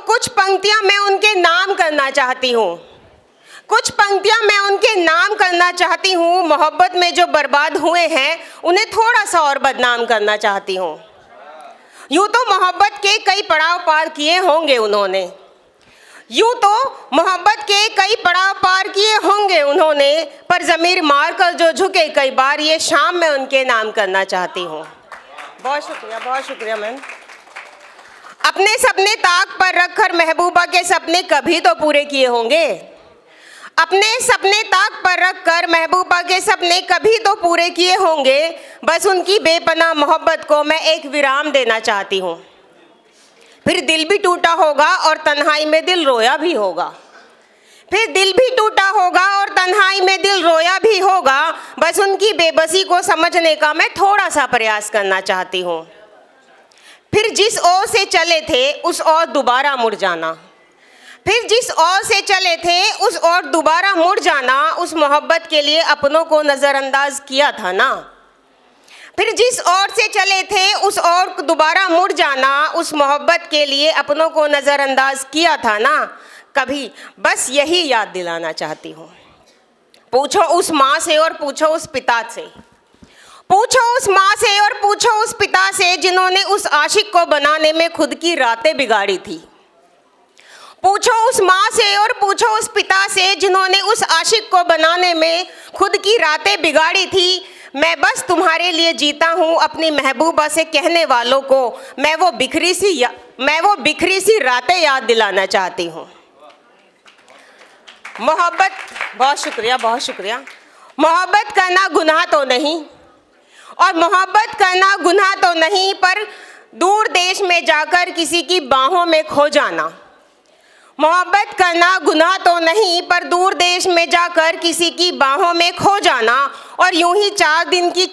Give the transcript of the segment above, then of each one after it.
कुछ पंक्तियां मैं उनके नाम करना चाहती हूँ, कुछ पंक्तियां मैं उनके नाम करना चाहती हूँ। मोहब्बत में जो बर्बाद हुए हैं उन्हें थोड़ा सा और बदनाम करना चाहती हूँ। यूँ तो मोहब्बत के कई पड़ाव पार किए होंगे उन्होंने, यूँ तो मोहब्बत के कई पड़ाव पार किए होंगे उन्होंने, पर ज़मीर मार कर जो झुके कई बार, ये शाम मैं उनके नाम करना चाहती हूँ। बहुत शुक्रिया मैम। अपने सपने ताक पर रखकर महबूबा के सपने कभी तो पूरे किए होंगे, अपने सपने ताक पर रखकर महबूबा के सपने कभी तो पूरे किए होंगे। बस उनकी बेपनाह मोहब्बत को मैं एक विराम देना चाहती हूँ। फिर दिल भी टूटा होगा और तन्हाई में दिल रोया भी होगा, फिर दिल भी टूटा होगा और तन्हाई में दिल रोया भी होगा। बस उनकी बेबसी को समझने का मैं थोड़ा सा प्रयास करना चाहती हूँ। फिर जिस ओर से चले थे उस ओर दोबारा मुड़ जाना, फिर जिस ओर से चले थे उस ओर दोबारा मुड़ जाना। उस मोहब्बत के लिए अपनों को नज़रअंदाज किया था ना, फिर जिस ओर से चले थे उस ओर दोबारा मुड़ जाना। उस मोहब्बत के लिए अपनों को नज़रअंदाज किया था ना कभी, बस यही याद दिलाना चाहती हूँ। पूछो उस माँ से और पूछो उस पिता से, पूछो उस माँ से और पूछो उस पिता से, जिन्होंने उस आशिक को बनाने में खुद की रातें बिगाड़ी थी। पूछो उस माँ से और पूछो उस पिता से, जिन्होंने उस आशिक को बनाने में खुद की रातें बिगाड़ी थी। मैं बस तुम्हारे लिए जीता हूँ अपनी महबूबा से कहने वालों को, मैं वो बिखरी सी रातें याद दिलाना चाहती हूँ। मोहब्बत, बहुत शुक्रिया। मोहब्बत करना गुनाह तो नहीं, और मोहब्बत करना गुनाह तो नहीं, पर दूर देश में जाकर किसी की बाहों में खो जाना। मोहब्बत करना गुनाह तो नहीं, पर दूर देश में जाकर किसी की बाहों में खो जाना। और यूं ही 4 दिन की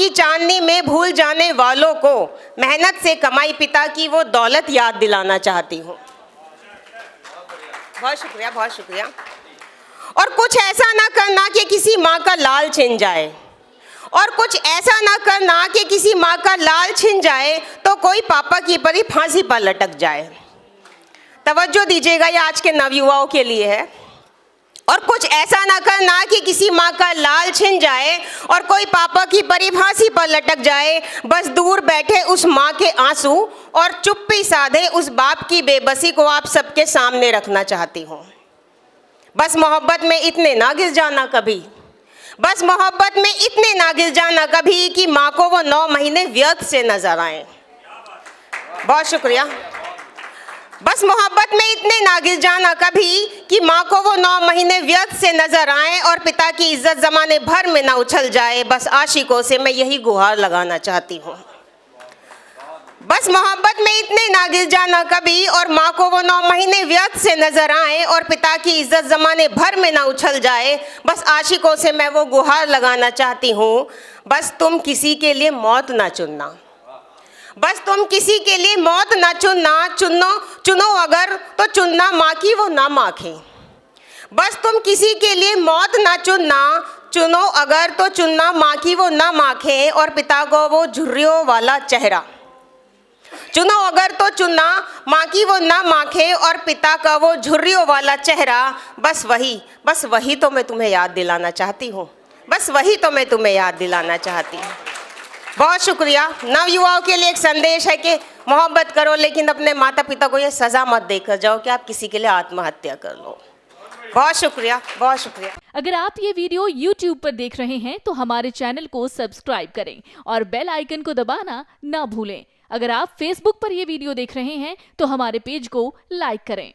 चांदनी में भूल जाने वालों को मेहनत से कमाई पिता की वो दौलत याद दिलाना चाहती हूँ। बहुत शुक्रिया। और कुछ ऐसा ना करना कि किसी माँ का लाल छिन जाए, और कुछ ऐसा ना करना कि किसी माँ का लाल छिन जाए तो कोई पापा की परी फांसी पर लटक जाए। तवज्जो दीजिएगा, ये आज के नवयुवाओं के लिए है। और कुछ ऐसा ना करना कि किसी माँ का लाल छिन जाए और कोई पापा की परी फांसी पर लटक जाए। बस दूर बैठे उस माँ के आंसू और चुप्पी साधे उस बाप की बेबसी को आप सबके सामने रखना चाहती हूँ। बस मोहब्बत में इतने ना गिर जाना कभी, बस मोहब्बत में इतने ना गिर जाना कभी कि माँ को वो 9 महीने व्यर्थ से नजर आए। बहुत शुक्रिया। बस मोहब्बत में इतने ना गिर जाना कभी कि माँ को वो 9 महीने व्यर्थ से नजर आए और पिता की इज्जत जमाने भर में ना उछल जाए। बस आशिकों से मैं यही गुहार लगाना चाहती हूँ। बस मोहब्बत में इतने ना गिर जाना कभी और माँ को वो 9 महीने व्यर्थ से नजर आए और पिता की इज्जत जमाने भर में ना उछल जाए। बस आशिकों से मैं वो गुहार लगाना चाहती हूँ, बस तुम किसी के लिए मौत ना चुनना, बस तुम किसी के लिए मौत ना चुनना। चुनो अगर तो चुनना माँ की वो नाम आँखें। बस तुम किसी के लिए मौत ना चुनना, चुनो अगर तो चुनना माँ की वो नाम आँखें और पिता को वो झुर्रियों वाला चेहरा। चुनो अगर तो चुनना माँ की वो नाम आँखें और पिता का वो झुर्रियों वाला चेहरा। बस वही तो मैं तुम्हें याद दिलाना चाहती हूँ, बस वही तो मैं तुम्हें याद दिलाना चाहती हूँ। बहुत शुक्रिया। नवयुवाओं के लिए एक संदेश है कि मोहब्बत करो, लेकिन अपने माता पिता को ये सज़ा मत देकर जाओ कि आप किसी के लिए आत्महत्या कर लो। बहुत शुक्रिया। अगर आप ये वीडियो YouTube पर देख रहे हैं तो हमारे चैनल को सब्सक्राइब करें और बेल आइकन को दबाना ना भूलें। अगर आप Facebook पर ये वीडियो देख रहे हैं तो हमारे पेज को लाइक करें।